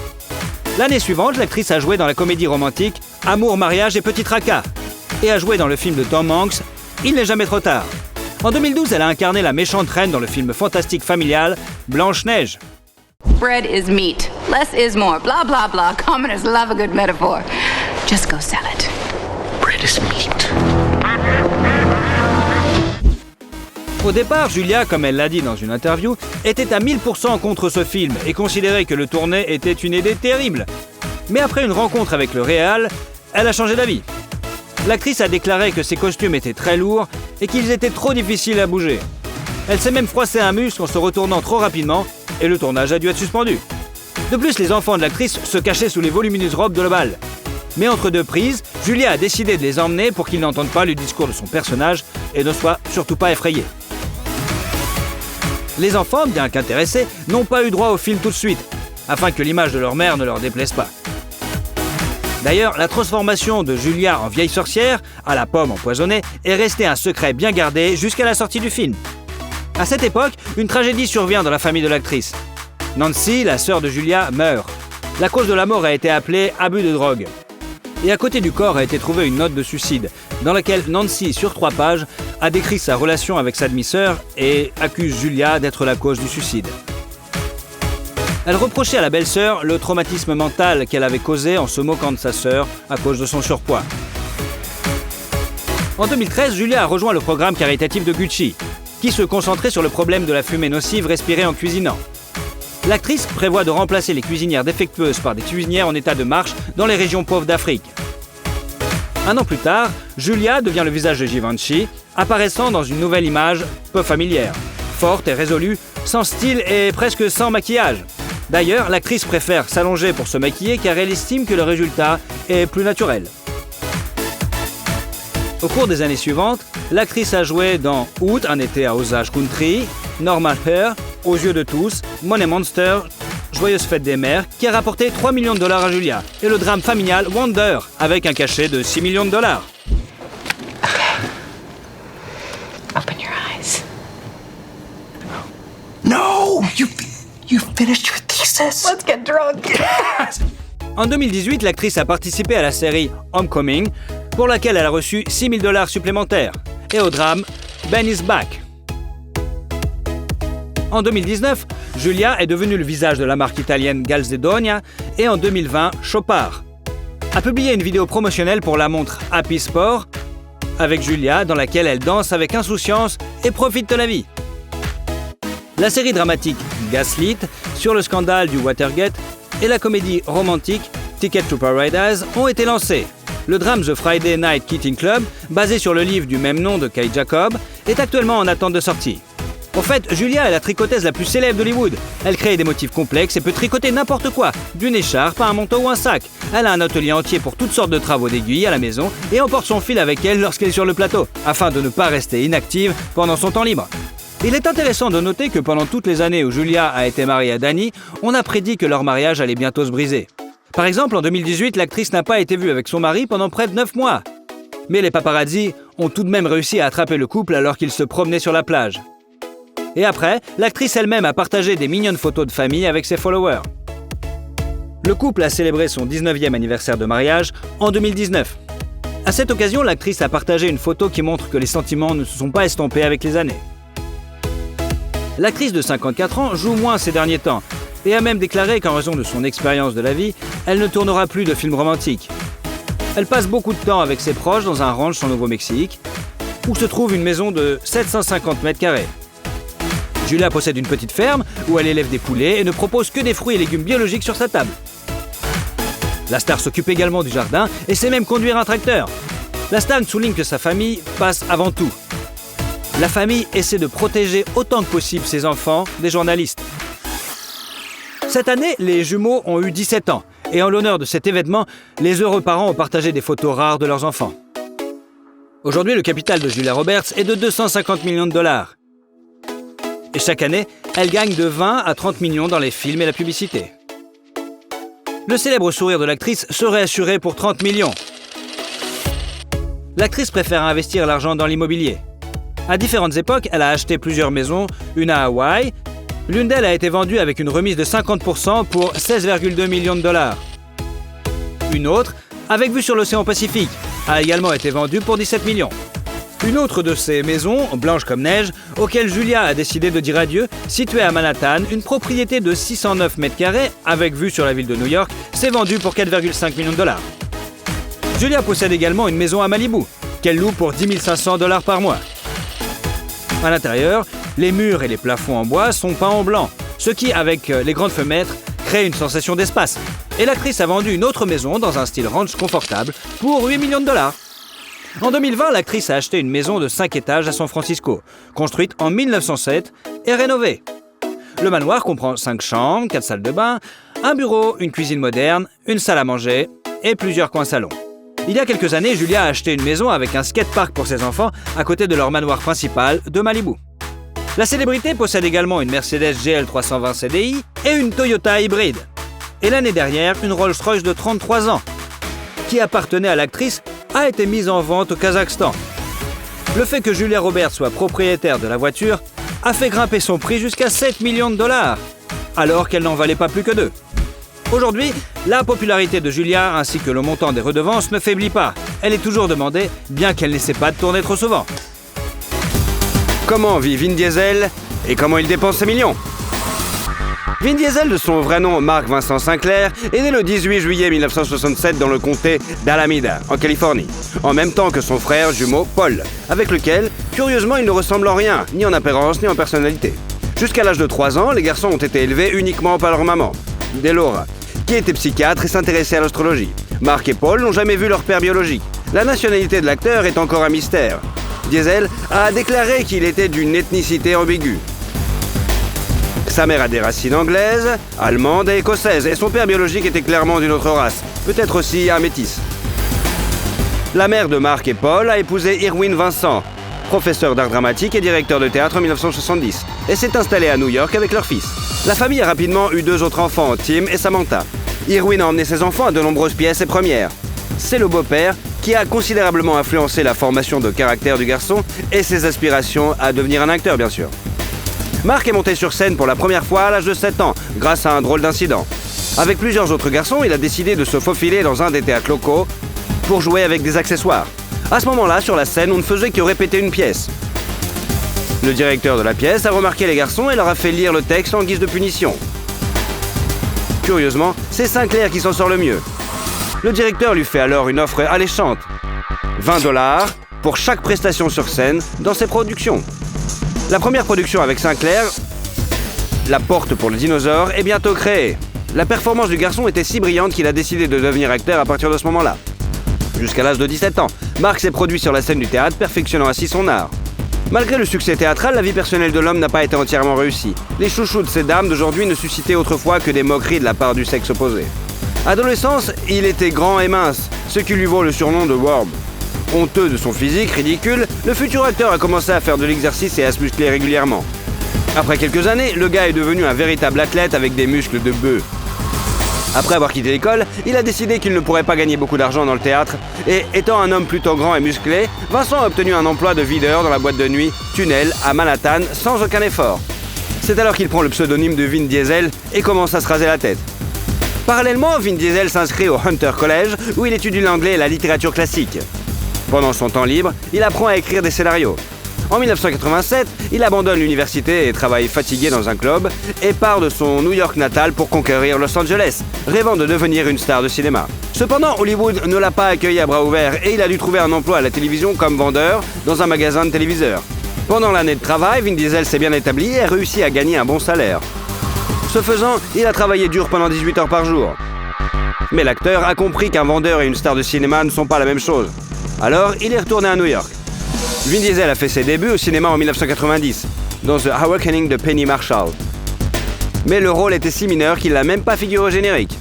L'année suivante, l'actrice a joué dans la comédie romantique Amour, mariage et petit tracas et a joué dans le film de Tom Hanks Il n'est jamais trop tard. En 2012, elle a incarné la méchante reine dans le film fantastique familial Blanche-Neige. Bread is meat. Less is more. Blah, blah, blah. Commoners love a good metaphor. Just go sell it. Bread is meat. Au départ, Julia, comme elle l'a dit dans une interview, était à 1000% contre ce film et considérait que le tourner était une idée terrible. Mais après une rencontre avec le réal, elle a changé d'avis. L'actrice a déclaré que ses costumes étaient très lourds et qu'ils étaient trop difficiles à bouger. Elle s'est même froissé un muscle en se retournant trop rapidement et le tournage a dû être suspendu. De plus, les enfants de l'actrice se cachaient sous les volumineuses robes de Lobal. Mais entre deux prises, Julia a décidé de les emmener pour qu'ils n'entendent pas le discours de son personnage et ne soient surtout pas effrayés. Les enfants, bien qu'intéressés, n'ont pas eu droit au film tout de suite, afin que l'image de leur mère ne leur déplaise pas. D'ailleurs, la transformation de Julia en vieille sorcière, à la pomme empoisonnée, est restée un secret bien gardé jusqu'à la sortie du film. À cette époque, une tragédie survient dans la famille de l'actrice. Nancy, la sœur de Julia, meurt. La cause de la mort a été appelée abus de drogue. Et à côté du corps a été trouvée une note de suicide, dans laquelle Nancy, sur 3 pages, a décrit sa relation avec sa demi-sœur et accuse Julia d'être la cause du suicide. Elle reprochait à la belle-sœur le traumatisme mental qu'elle avait causé en se moquant de sa sœur à cause de son surpoids. En 2013, Julia a rejoint le programme caritatif de Gucci, qui se concentrait sur le problème de la fumée nocive respirée en cuisinant. L'actrice prévoit de remplacer les cuisinières défectueuses par des cuisinières en état de marche dans les régions pauvres d'Afrique. 1 an plus tard, Julia devient le visage de Givenchy, apparaissant dans une nouvelle image peu familière, forte et résolue, sans style et presque sans maquillage. D'ailleurs, l'actrice préfère s'allonger pour se maquiller car elle estime que le résultat est plus naturel. Au cours des années suivantes, l'actrice a joué dans Août, un été à Osage Country, Normal Hair, Aux yeux de tous, Money Monster, Joyeuse fête des mères, qui a rapporté $3 millions à Julia, et le drame familial Wonder, avec un cachet de $6 millions. Okay. Open your eyes. No! You finished your thesis? Let's get drunk. En 2018, l'actrice a participé à la série Homecoming, pour laquelle elle a reçu $6 000 supplémentaires, et au drame Ben is Back. En 2019, Julia est devenue le visage de la marque italienne Calzedonia et en 2020, Chopard a publié une vidéo promotionnelle pour la montre Happy Sport avec Julia dans laquelle elle danse avec insouciance et profite de la vie. La série dramatique Gaslit sur le scandale du Watergate et la comédie romantique Ticket to Paradise ont été lancées. Le drame The Friday Night Kitting Club, basé sur le livre du même nom de Kay Jacob, est actuellement en attente de sortie. En fait, Julia est la tricoteuse la plus célèbre d'Hollywood. Elle crée des motifs complexes et peut tricoter n'importe quoi, d'une écharpe à un manteau ou un sac. Elle a un atelier entier pour toutes sortes de travaux d'aiguille à la maison et emporte son fil avec elle lorsqu'elle est sur le plateau, afin de ne pas rester inactive pendant son temps libre. Il est intéressant de noter que pendant toutes les années où Julia a été mariée à Danny, on a prédit que leur mariage allait bientôt se briser. Par exemple, en 2018, l'actrice n'a pas été vue avec son mari pendant près de 9 mois. Mais les paparazzi ont tout de même réussi à attraper le couple alors qu'ils se promenaient sur la plage. Et après, l'actrice elle-même a partagé des mignonnes photos de famille avec ses followers. Le couple a célébré son 19e anniversaire de mariage en 2019. À cette occasion, l'actrice a partagé une photo qui montre que les sentiments ne se sont pas estompés avec les années. L'actrice de 54 ans joue moins ces derniers temps et a même déclaré qu'en raison de son expérience de la vie, elle ne tournera plus de films romantiques. Elle passe beaucoup de temps avec ses proches dans un ranch au Nouveau-Mexique, où se trouve une maison de 750 mètres carrés. Julia possède une petite ferme où elle élève des poulets et ne propose que des fruits et légumes biologiques sur sa table. La star s'occupe également du jardin et sait même conduire un tracteur. La star souligne que sa famille passe avant tout. La famille essaie de protéger autant que possible ses enfants des journalistes. Cette année, les jumeaux ont eu 17 ans et en l'honneur de cet événement, les heureux parents ont partagé des photos rares de leurs enfants. Aujourd'hui, le capital de Julia Roberts est de $250 millions. Et chaque année, elle gagne de 20 à 30 millions dans les films et la publicité. Le célèbre sourire de l'actrice serait assuré pour 30 millions. L'actrice préfère investir l'argent dans l'immobilier. À différentes époques, elle a acheté plusieurs maisons, une à Hawaï. L'une d'elles a été vendue avec une remise de 50% pour $16,2 millions. Une autre, avec vue sur l'océan Pacifique, a également été vendue pour 17 millions. Une autre de ces maisons, blanche comme neige, auquel Julia a décidé de dire adieu, située à Manhattan, une propriété de 609 mètres carrés, avec vue sur la ville de New York, s'est vendue pour $4,5 millions. Julia possède également une maison à Malibu, qu'elle loue pour $10 500 par mois. À l'intérieur, les murs et les plafonds en bois sont peints en blanc, ce qui, avec les grandes fenêtres, crée une sensation d'espace. Et l'actrice a vendu une autre maison dans un style ranch confortable pour $8 millions. En 2020, l'actrice a acheté une maison de 5 étages à San Francisco, construite en 1907 et rénovée. Le manoir comprend 5 chambres, 4 salles de bain, un bureau, une cuisine moderne, une salle à manger et plusieurs coins salons. Il y a quelques années, Julia a acheté une maison avec un skatepark pour ses enfants à côté de leur manoir principal de Malibu. La célébrité possède également une Mercedes GL 320 CDI et une Toyota hybride. Et l'année dernière, une Rolls-Royce de 33 ans, qui appartenait à l'actrice, a été mise en vente au Kazakhstan. Le fait que Julia Roberts soit propriétaire de la voiture a fait grimper son prix jusqu'à $7 millions, alors qu'elle n'en valait pas plus que 2. Aujourd'hui, la popularité de Julia ainsi que le montant des redevances ne faiblit pas. Elle est toujours demandée, bien qu'elle n'essaie pas de tourner trop souvent. Comment vit Vin Diesel et comment il dépense ses millions? Vin Diesel, de son vrai nom Mark Vincent Sinclair, est né le 18 juillet 1967 dans le comté d'Alameda, en Californie, en même temps que son frère jumeau Paul, avec lequel, curieusement, il ne ressemble en rien, ni en apparence ni en personnalité. Jusqu'à l'âge de 3 ans, les garçons ont été élevés uniquement par leur maman, Delora, qui était psychiatre et s'intéressait à l'astrologie. Mark et Paul n'ont jamais vu leur père biologique. La nationalité de l'acteur est encore un mystère. Diesel a déclaré qu'il était d'une ethnicité ambiguë. Sa mère a des racines anglaises, allemandes et écossaises, et son père biologique était clairement d'une autre race, peut-être aussi un métis. La mère de Mark et Paul a épousé Irwin Vincent, professeur d'art dramatique et directeur de théâtre en 1970, et s'est installée à New York avec leur fils. La famille a rapidement eu 2 autres enfants, Tim et Samantha. Irwin a emmené ses enfants à de nombreuses pièces et premières. C'est le beau-père qui a considérablement influencé la formation de caractère du garçon et ses aspirations à devenir un acteur, bien sûr. Mark est monté sur scène pour la première fois à l'âge de 7 ans, grâce à un drôle d'incident. Avec plusieurs autres garçons, il a décidé de se faufiler dans un des théâtres locaux pour jouer avec des accessoires. À ce moment-là, sur la scène, on ne faisait que répéter une pièce. Le directeur de la pièce a remarqué les garçons et leur a fait lire le texte en guise de punition. Curieusement, c'est Sinclair qui s'en sort le mieux. Le directeur lui fait alors une offre alléchante. $20 pour chaque prestation sur scène dans ses productions. La première production avec Sinclair, La Porte pour le dinosaure, est bientôt créée. La performance du garçon était si brillante qu'il a décidé de devenir acteur à partir de ce moment-là. Jusqu'à l'âge de 17 ans, Mark s'est produit sur la scène du théâtre, perfectionnant ainsi son art. Malgré le succès théâtral, la vie personnelle de l'homme n'a pas été entièrement réussie. Les chouchous de ces dames d'aujourd'hui ne suscitaient autrefois que des moqueries de la part du sexe opposé. Adolescence, il était grand et mince, ce qui lui vaut le surnom de Worm. Honteux de son physique ridicule, le futur acteur a commencé à faire de l'exercice et à se muscler régulièrement. Après quelques années, le gars est devenu un véritable athlète avec des muscles de bœuf. Après avoir quitté l'école, il a décidé qu'il ne pourrait pas gagner beaucoup d'argent dans le théâtre et, étant un homme plutôt grand et musclé, Vincent a obtenu un emploi de videur dans la boîte de nuit Tunnel à Manhattan sans aucun effort. C'est alors qu'il prend le pseudonyme de Vin Diesel et commence à se raser la tête. Parallèlement, Vin Diesel s'inscrit au Hunter College où il étudie l'anglais et la littérature classique. Pendant son temps libre, il apprend à écrire des scénarios. En 1987, il abandonne l'université et travaille fatigué dans un club et part de son New York natal pour conquérir Los Angeles, rêvant de devenir une star de cinéma. Cependant, Hollywood ne l'a pas accueilli à bras ouverts et il a dû trouver un emploi à la télévision comme vendeur dans un magasin de téléviseurs. Pendant l'année de travail, Vin Diesel s'est bien établi et a réussi à gagner un bon salaire. Ce faisant, il a travaillé dur pendant 18 heures par jour. Mais l'acteur a compris qu'un vendeur et une star de cinéma ne sont pas la même chose. Alors, il est retourné à New York. Vin Diesel a fait ses débuts au cinéma en 1990, dans The Awakening de Penny Marshall. Mais le rôle était si mineur qu'il n'a même pas figuré au générique.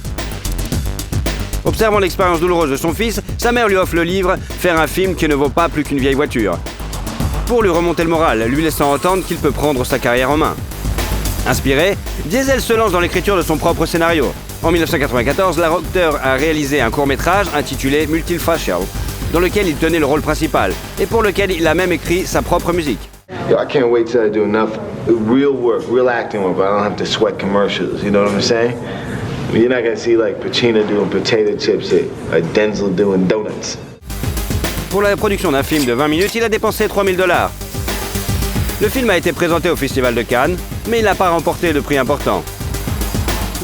Observant l'expérience douloureuse de son fils, sa mère lui offre le livre « Faire un film qui ne vaut pas plus qu'une vieille voiture », pour lui remonter le moral, lui laissant entendre qu'il peut prendre sa carrière en main. Inspiré, Diesel se lance dans l'écriture de son propre scénario. En 1994, l'acteur a réalisé un court-métrage intitulé Multifacial, dans lequel il tenait le rôle principal, et pour lequel il a même écrit sa propre musique. Yo, I can't wait till I do enough real work, real acting work, but I don't have to sweat commercials, you know what I'm saying? You're not gonna see like Pacino doing potato chips or Denzel doing donuts. Pour la production d'un film de 20 minutes, il a dépensé $3000. Le film a été présenté au Festival de Cannes, mais il n'a pas remporté de prix important.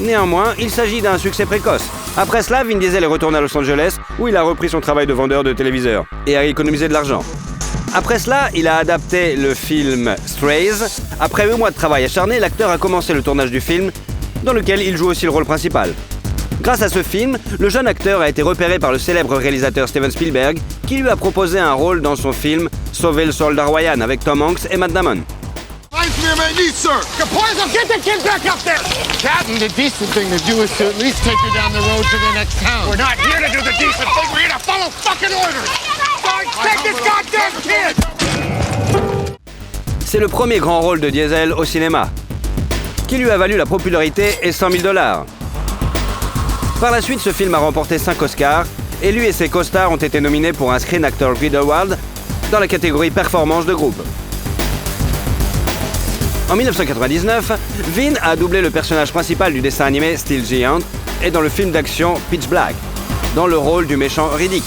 Néanmoins, il s'agit d'un succès précoce. Après cela, Vin Diesel est retourné à Los Angeles, où il a repris son travail de vendeur de téléviseurs et a économisé de l'argent. Après cela, il a adapté le film Strays. Après 8 mois de travail acharné, l'acteur a commencé le tournage du film, dans lequel il joue aussi le rôle principal. Grâce à ce film, le jeune acteur a été repéré par le célèbre réalisateur Steven Spielberg, qui lui a proposé un rôle dans son film Sauver le soldat Ryan avec Tom Hanks et Matt Damon. Get the kid back up there! Captain, the decent thing to do is to at least take her down the road to the next town. We're not here to do the decent thing, we're here to follow fucking orders! Take this goddamn kid! C'est le premier grand rôle de Diesel au cinéma, qui lui a valu la popularité et $100 000. Par la suite, ce film a remporté 5 Oscars, et lui et ses co-stars ont été nominés pour un Screen Actor Guild Award dans la catégorie Performance de groupe. En 1999, Vin a doublé le personnage principal du dessin animé Steel Giant est dans le film d'action Pitch Black, dans le rôle du méchant Riddick.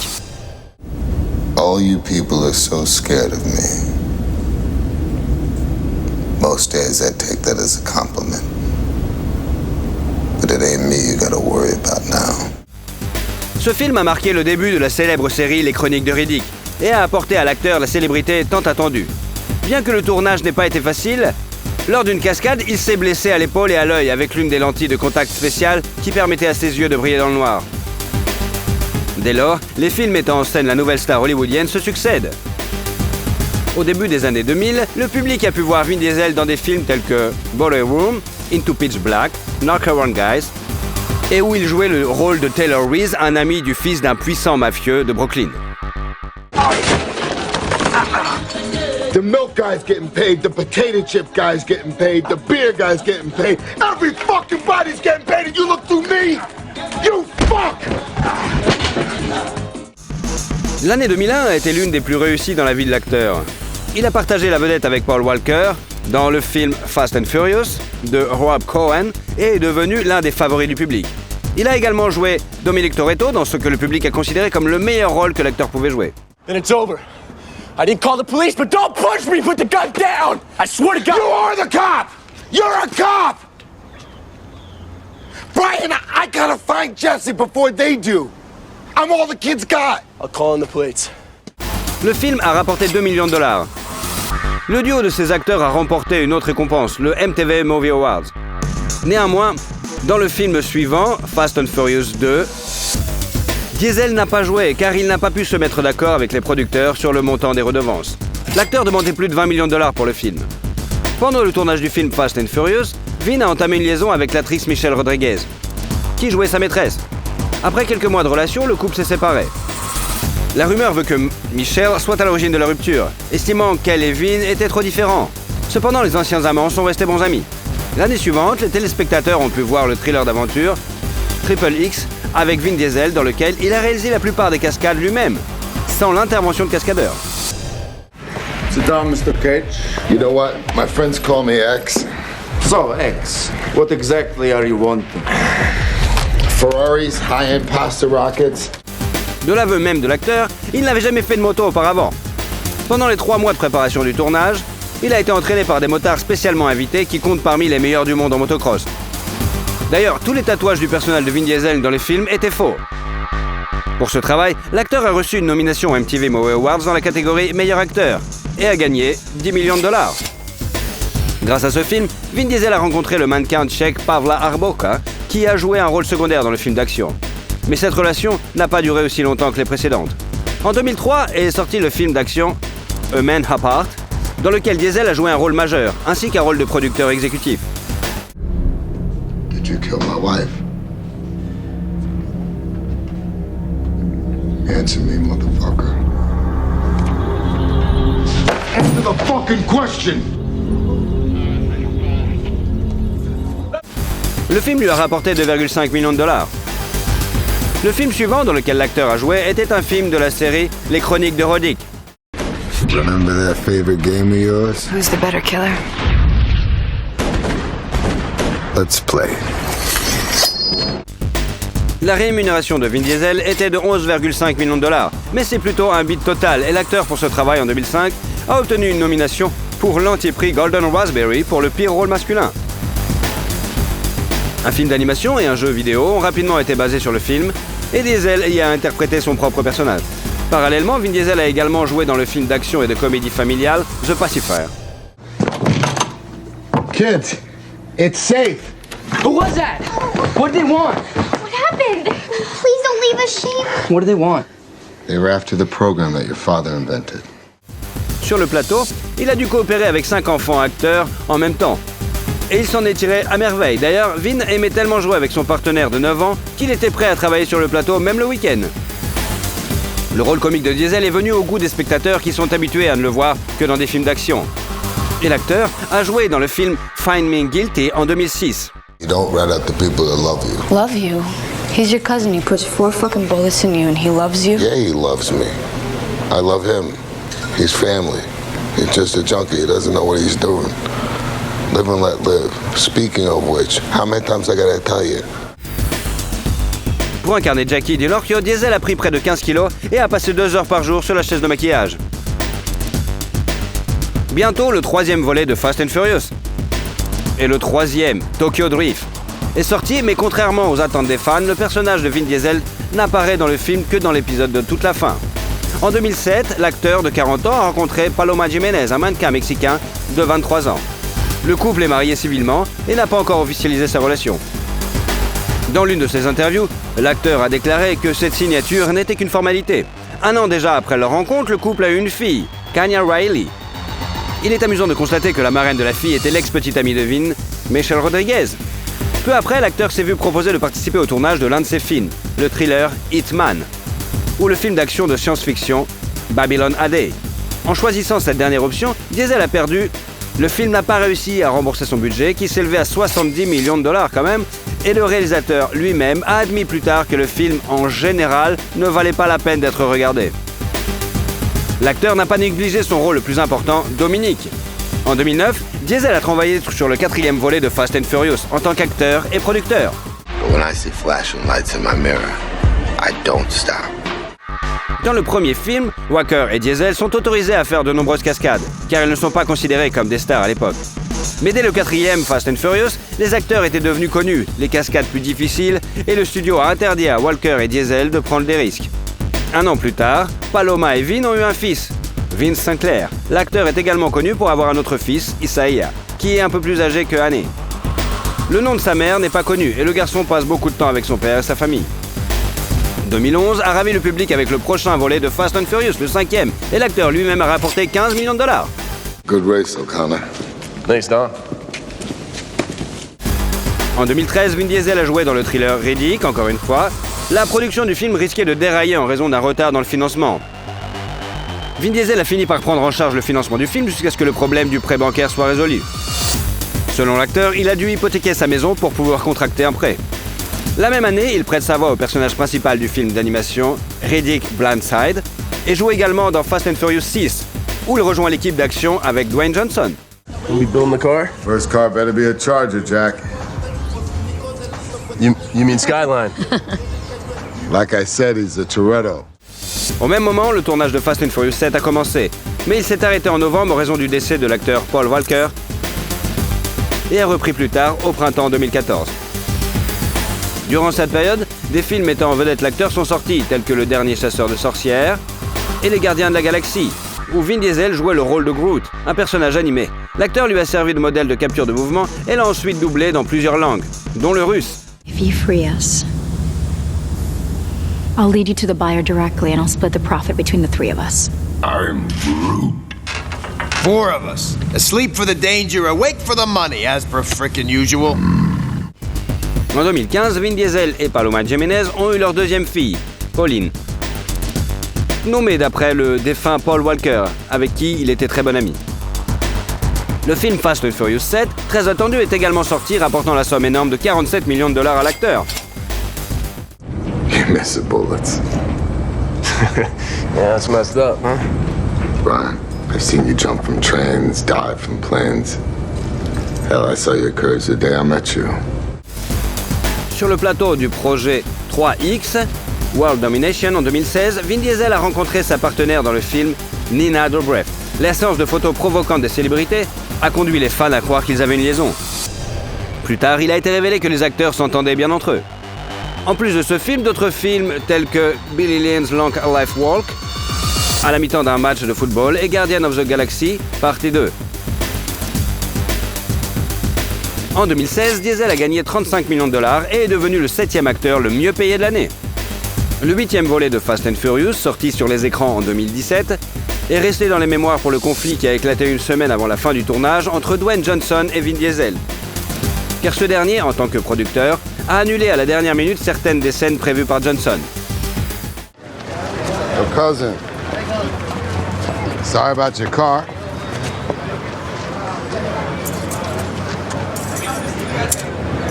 All you people are so scared of me. Most days I take that as a compliment. But it ain't me you gotta worry about now. Ce film a marqué le début de la célèbre série Les Chroniques de Riddick et a apporté à l'acteur la célébrité tant attendue. Bien que le tournage n'ait pas été facile, lors d'une cascade, il s'est blessé à l'épaule et à l'œil avec l'une des lentilles de contact spéciales qui permettait à ses yeux de briller dans le noir. Dès lors, les films mettant en scène la nouvelle star hollywoodienne se succèdent. Au début des années 2000, le public a pu voir Vin Diesel dans des films tels que Boiler Room, Into Pitch Black, Knock Around Guys, et où il jouait le rôle de Taylor Reese, un ami du fils d'un puissant mafieux de Brooklyn. The milk guy's getting paid, the potato chip guy's getting paid, the beer guy's getting paid, every fucking body's getting paid, and you look through me, you fuck! L'année 2001 a été l'une des plus réussies dans la vie de l'acteur. Il a partagé la vedette avec Paul Walker dans le film Fast and Furious de Rob Cohen et est devenu l'un des favoris du public. Il a également joué Dominic Toretto dans ce que le public a considéré comme le meilleur rôle que l'acteur pouvait jouer. Then it's over. I didn't call the police, but don't punch me! Put the gun down! I swear to God! You are the cop! You're a cop! Brian, I gotta find Jesse before they do. I'm all the kids got. I'll call in the plates. Le film a rapporté 2 millions de dollars. Le duo de ces acteurs a remporté une autre récompense, le MTV Movie Awards. Néanmoins, dans le film suivant, Fast and Furious 2, Diesel n'a pas joué car il n'a pas pu se mettre d'accord avec les producteurs sur le montant des redevances. L'acteur demandait plus de 20 millions de dollars pour le film. Pendant le tournage du film Fast and Furious, Vin a entamé une liaison avec l'actrice Michelle Rodriguez, qui jouait sa maîtresse. Après quelques mois de relation, le couple s'est séparé. La rumeur veut que Michelle soit à l'origine de la rupture, estimant qu'elle et Vin étaient trop différents. Cependant, les anciens amants sont restés bons amis. L'année suivante, les téléspectateurs ont pu voir le thriller d'aventure Triple X avec Vin Diesel, dans lequel il a réalisé la plupart des cascades lui-même, sans l'intervention de cascadeurs. Sit down, Mr. Cage. You know what? My friends call me X. So, X, what exactly are you wanting? Ferraris, high-end pasta rockets. De l'aveu même de l'acteur, il n'avait jamais fait de moto auparavant. Pendant les 3 mois de préparation du tournage, il a été entraîné par des motards spécialement invités qui comptent parmi les meilleurs du monde en motocross. D'ailleurs, tous les tatouages du personnage de Vin Diesel dans les films étaient faux. Pour ce travail, l'acteur a reçu une nomination aux MTV Movie Awards dans la catégorie meilleur acteur et a gagné 10 millions de dollars. Grâce à ce film, Vin Diesel a rencontré le mannequin tchèque Pavla Arboka, qui a joué un rôle secondaire dans le film d'action. Mais cette relation n'a pas duré aussi longtemps que les précédentes. En 2003 est sorti le film d'action A Man Apart, dans lequel Diesel a joué un rôle majeur, ainsi qu'un rôle de producteur exécutif. Did you kill my wife? Answer me, motherfucker. Answer the fucking question! Le film lui a rapporté 2,5 millions de dollars. Le film suivant dans lequel l'acteur a joué était un film de la série Les Chroniques de Riddick. Remember that favorite game of yours? Who's the better killer? Let's play. La rémunération de Vin Diesel était de 11,5 millions de dollars, mais c'est plutôt un bid total et l'acteur pour ce travail en 2005 a obtenu une nomination pour l'anti-prix Golden Raspberry pour le pire rôle masculin. Un film d'animation et un jeu vidéo ont rapidement été basés sur le film et Diesel y a interprété son propre personnage. Parallèlement, Vin Diesel a également joué dans le film d'action et de comédie familiale The Pacifier. Kids, it's safe. Who was that? What did they want? What happened? Please don't leave us, Shane. What do they want? They were after the program that your father invented. Sur le plateau, il a dû coopérer avec 5 enfants acteurs en même temps. Et il s'en est tiré à merveille. D'ailleurs, Vin aimait tellement jouer avec son partenaire de 9 ans qu'il était prêt à travailler sur le plateau même le week-end. Le rôle comique de Diesel est venu au goût des spectateurs qui sont habitués à ne le voir que dans des films d'action. Et l'acteur a joué dans le film Find Me Guilty en 2006. You don't rat out the people that love you. Love you? He's your cousin. He puts 4 fucking bullets in you and he loves you? Yeah, he loves me. I love him. He's family. He's just a junkie. He doesn't know what he's doing. Live and let live. Speaking of which, how many times I gotta tell you? Pour incarner Jackie DiLorchio, Diesel a pris près de 15 kilos et a passé 2 heures par jour sur la chaise de maquillage. Bientôt, le 3e volet de Fast and Furious. Et le 3e, Tokyo Drift, est sorti, mais contrairement aux attentes des fans, le personnage de Vin Diesel n'apparaît dans le film que dans l'épisode de toute la fin. En 2007, l'acteur de 40 ans a rencontré Paloma Jiménez, un mannequin mexicain de 23 ans. Le couple est marié civilement et n'a pas encore officialisé sa relation. Dans l'une de ses interviews, l'acteur a déclaré que cette signature n'était qu'une formalité. 1 an déjà après leur rencontre, le couple a eu une fille, Kanya Riley. Il est amusant de constater que la marraine de la fille était l'ex-petite amie de Vin, Michelle Rodriguez. Peu après, l'acteur s'est vu proposer de participer au tournage de l'un de ses films, le thriller Hitman, ou le film d'action de science-fiction Babylon AD. En choisissant cette dernière option, Diesel a perdu. Le film n'a pas réussi à rembourser son budget, qui s'élevait à 70 millions de dollars quand même, et le réalisateur lui-même a admis plus tard que le film, en général, ne valait pas la peine d'être regardé. L'acteur n'a pas négligé son rôle le plus important, Dominique. En 2009, Diesel a travaillé sur le 4e volet de Fast and Furious en tant qu'acteur et producteur. When I see flashing lights in my mirror, I don't stop. Dans le premier film, Walker et Diesel sont autorisés à faire de nombreuses cascades, car ils ne sont pas considérés comme des stars à l'époque. Mais dès le 4e Fast and Furious, les acteurs étaient devenus connus, les cascades plus difficiles, et le studio a interdit à Walker et Diesel de prendre des risques. 1 an plus tard, Paloma et Vin ont eu un fils, Vince Sinclair. L'acteur est également connu pour avoir un autre fils, Isaiah, qui est un peu plus âgé que Annie. Le nom de sa mère n'est pas connu, et le garçon passe beaucoup de temps avec son père et sa famille. 2011 a ravi le public avec le prochain volet de Fast and Furious, le 5e, et l'acteur lui-même a rapporté 15 millions de dollars. Good race, O'Connor. Thanks, Don. En 2013, Vin Diesel a joué dans le thriller Riddick, encore une fois. La production du film risquait de dérailler en raison d'un retard dans le financement. Vin Diesel a fini par prendre en charge le financement du film jusqu'à ce que le problème du prêt bancaire soit résolu. Selon l'acteur, il a dû hypothéquer sa maison pour pouvoir contracter un prêt. La même année, il prête sa voix au personnage principal du film d'animation Riddick Blindside et joue également dans Fast and Furious 6, où il rejoint l'équipe d'action avec Dwayne Johnson. We building the car? First car better be a Charger, Jack. You mean Skyline? Like I said, he's a Toretto. Au même moment, le tournage de Fast and Furious 7 a commencé, mais il s'est arrêté en novembre en raison du décès de l'acteur Paul Walker et a repris plus tard au printemps 2014. Durant cette période, des films mettant en vedette l'acteur sont sortis, tels que Le Dernier Chasseur de Sorcières et Les Gardiens de la Galaxie, où Vin Diesel jouait le rôle de Groot, un personnage animé. L'acteur lui a servi de modèle de capture de mouvement et l'a ensuite doublé dans plusieurs langues, dont le russe. If you free us, I'll lead you to the buyer directly and I'll split the profit between the 3 of us. I'm Groot. 4 of us. Asleep for the danger, awake for the money, as per frickin' usual. En 2015, Vin Diesel et Paloma Jiménez ont eu leur 2e fille, Pauline, nommée d'après le défunt Paul Walker, avec qui il était très bon ami. Le film Fast and Furious 7, très attendu, est également sorti, rapportant la somme énorme de 47 millions de dollars à l'acteur. You miss the bullets. Yeah, that's messed up, huh? Brian, I've seen you jump from trains, dive from planes. Hell, I saw your courage the day I met you. Sur le plateau du projet 3X, World Domination en 2016, Vin Diesel a rencontré sa partenaire dans le film, Nina Dobrev. La séance de photos provoquante des célébrités a conduit les fans à croire qu'ils avaient une liaison. Plus tard, il a été révélé que les acteurs s'entendaient bien entre eux. En plus de ce film, d'autres films tels que Billy Lynn's Long Life Walk, à la mi-temps d'un match de football, et Guardian of the Galaxy, partie 2. En 2016, Diesel a gagné 35 millions de dollars et est devenu le 7e acteur le mieux payé de l'année. Le 8e volet de Fast and Furious, sorti sur les écrans en 2017, est resté dans les mémoires pour le conflit qui a éclaté une semaine avant la fin du tournage entre Dwayne Johnson et Vin Diesel. Car ce dernier, en tant que producteur, a annulé à la dernière minute certaines des scènes prévues par Johnson. Your cousin. Sorry about your car.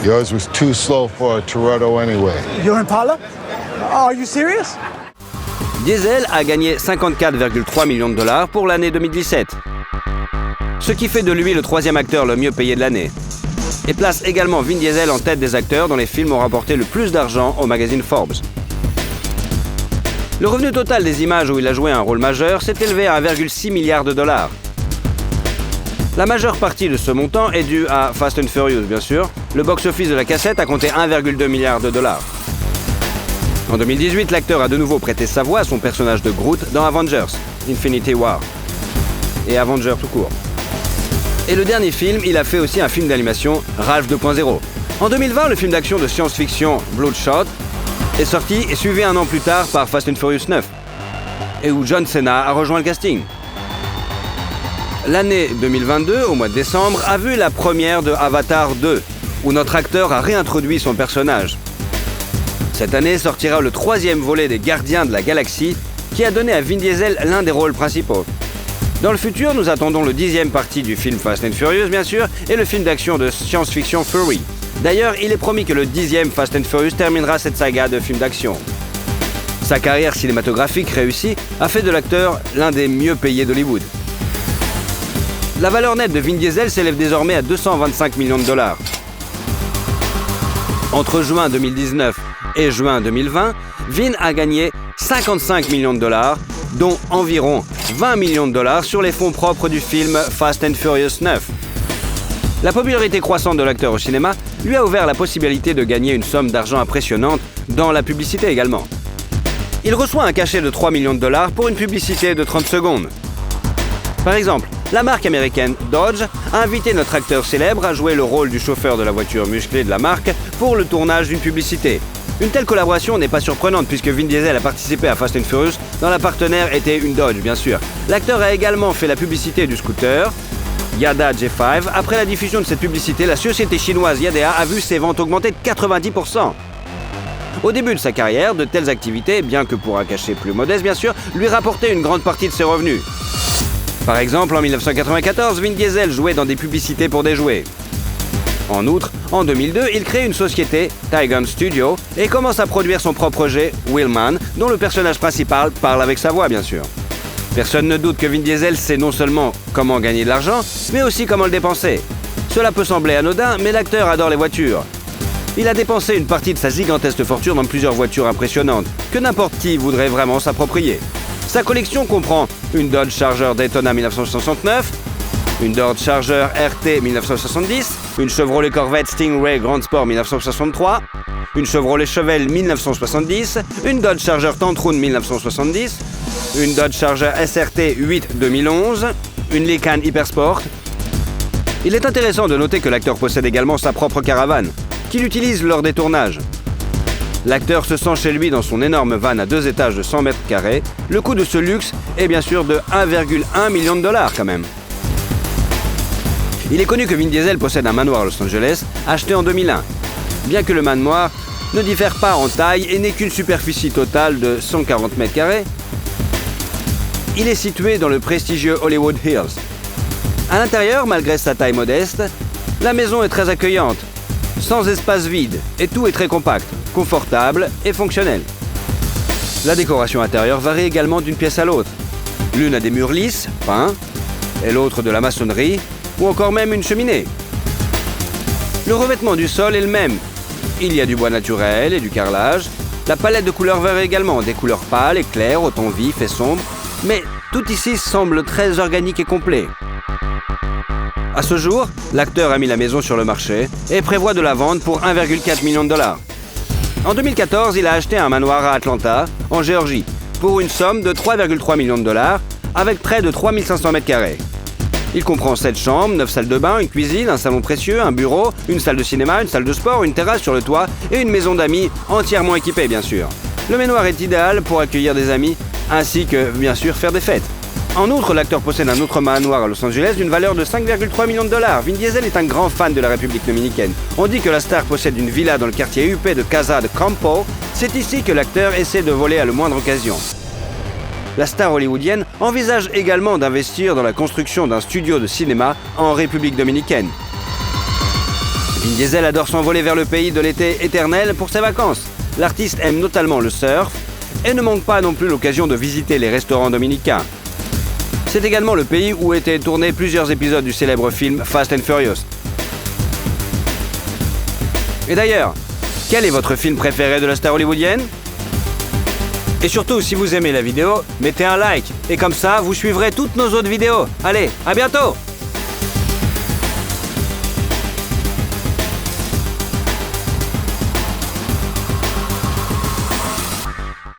Yours was too slow for a Toretto anyway. Your Impala? Are you serious? Diesel a gagné 54,3 millions de dollars pour l'année 2017, ce qui fait de lui le 3e acteur le mieux payé de l'année. et place également Vin Diesel en tête des acteurs dont les films ont rapporté le plus d'argent au magazine Forbes. Le revenu total des images où il a joué un rôle majeur s'est élevé à 1,6 milliard de dollars. La majeure partie de ce montant est due à Fast and Furious, bien sûr. Le box-office de la cassette a compté 1,2 milliard de dollars. En 2018, l'acteur a de nouveau prêté sa voix à son personnage de Groot dans Avengers, Infinity War, et Avengers tout court. Et le dernier film, il a fait aussi un film d'animation, Ralph 2.0. En 2020, le film d'action de science-fiction Bloodshot est sorti et suivi un an plus tard par Fast and Furious 9, et où John Cena a rejoint le casting. L'année 2022, au mois de décembre, a vu la première de Avatar 2, où notre acteur a réintroduit son personnage. Cette année sortira le 3e volet des Gardiens de la Galaxie, qui a donné à Vin Diesel l'un des rôles principaux. Dans le futur, nous attendons le 10e partie du film Fast and Furious, bien sûr, et le film d'action de science-fiction Fury. D'ailleurs, il est promis que le 10e Fast and Furious terminera cette saga de films d'action. Sa carrière cinématographique réussie a fait de l'acteur l'un des mieux payés d'Hollywood. La valeur nette de Vin Diesel s'élève désormais à 225 millions de dollars. Entre juin 2019 et juin 2020, Vin a gagné 55 millions de dollars, dont environ 20 millions de dollars sur les fonds propres du film Fast and Furious 9. La popularité croissante de l'acteur au cinéma lui a ouvert la possibilité de gagner une somme d'argent impressionnante dans la publicité également. Il reçoit un cachet de 3 millions de dollars pour une publicité de 30 secondes. Par exemple, la marque américaine Dodge a invité notre acteur célèbre à jouer le rôle du chauffeur de la voiture musclée de la marque pour le tournage d'une publicité. Une telle collaboration n'est pas surprenante puisque Vin Diesel a participé à Fast and Furious dont la partenaire était une Dodge, bien sûr. L'acteur a également fait la publicité du scooter Yada G5. Après la diffusion de cette publicité, la société chinoise Yada a vu ses ventes augmenter de 90%. Au début de sa carrière, de telles activités, bien que pour un cachet plus modeste bien sûr, lui rapportaient une grande partie de ses revenus. Par exemple, en 1994, Vin Diesel jouait dans des publicités pour des jouets. En outre, en 2002, il crée une société, Tygon Studio, et commence à produire son propre jet, Wheelman, dont le personnage principal parle avec sa voix, bien sûr. Personne ne doute que Vin Diesel sait non seulement comment gagner de l'argent, mais aussi comment le dépenser. Cela peut sembler anodin, mais l'acteur adore les voitures. Il a dépensé une partie de sa gigantesque fortune dans plusieurs voitures impressionnantes, que n'importe qui voudrait vraiment s'approprier. Sa collection comprend une Dodge Charger Daytona 1969, une Dodge Charger RT 1970, une Chevrolet Corvette Stingray Grand Sport 1963, une Chevrolet Chevelle 1970, une Dodge Charger Tantrum 1970, une Dodge Charger SRT 8 2011, une Lycan Hypersport. Il est intéressant de noter que l'acteur possède également sa propre caravane, qu'il utilise lors des tournages. L'acteur se sent chez lui dans son énorme van à 2 étages de 100 mètres carrés. Le coût de ce luxe est bien sûr de 1,1 million de dollars quand même. Il est connu que Vin Diesel possède un manoir à Los Angeles, acheté en 2001. Bien que le manoir ne diffère pas en taille et n'ait qu'une superficie totale de 140 mètres carrés, il est situé dans le prestigieux Hollywood Hills. À l'intérieur, malgré sa taille modeste, la maison est très accueillante, sans espace vide, et tout est très compact, confortable et fonctionnel. La décoration intérieure varie également d'une pièce à l'autre. L'une a des murs lisses, peints, et l'autre de la maçonnerie, ou encore même une cheminée. Le revêtement du sol est le même. Il y a du bois naturel et du carrelage. La palette de couleurs varie également, des couleurs pâles et claires, au ton vif et sombre, mais tout ici semble très organique et complet. À ce jour, l'acteur a mis la maison sur le marché et prévoit de la vendre pour 1,4 million de dollars. En 2014, il a acheté un manoir à Atlanta, en Géorgie, pour une somme de 3,3 millions de dollars, avec près de 3500 mètres carrés. Il comprend 7 chambres, 9 salles de bain, une cuisine, un salon précieux, un bureau, une salle de cinéma, une salle de sport, une terrasse sur le toit et une maison d'amis entièrement équipée, bien sûr. Le manoir est idéal pour accueillir des amis, ainsi que, bien sûr, faire des fêtes. En outre, l'acteur possède un autre manoir à Los Angeles d'une valeur de 5,3 millions de dollars. Vin Diesel est un grand fan de la République dominicaine. On dit que la star possède une villa dans le quartier huppé de Casa de Campo. C'est ici que l'acteur essaie de voler à la moindre occasion. La star hollywoodienne envisage également d'investir dans la construction d'un studio de cinéma en République dominicaine. Vin Diesel adore s'envoler vers le pays de l'été éternel pour ses vacances. L'artiste aime notamment le surf et ne manque pas non plus l'occasion de visiter les restaurants dominicains. C'est également le pays où étaient tournés plusieurs épisodes du célèbre film Fast and Furious. Et d'ailleurs, quel est votre film préféré de la star hollywoodienne? Et surtout, si vous aimez la vidéo, mettez un like. Et comme ça, vous suivrez toutes nos autres vidéos. Allez, à bientôt!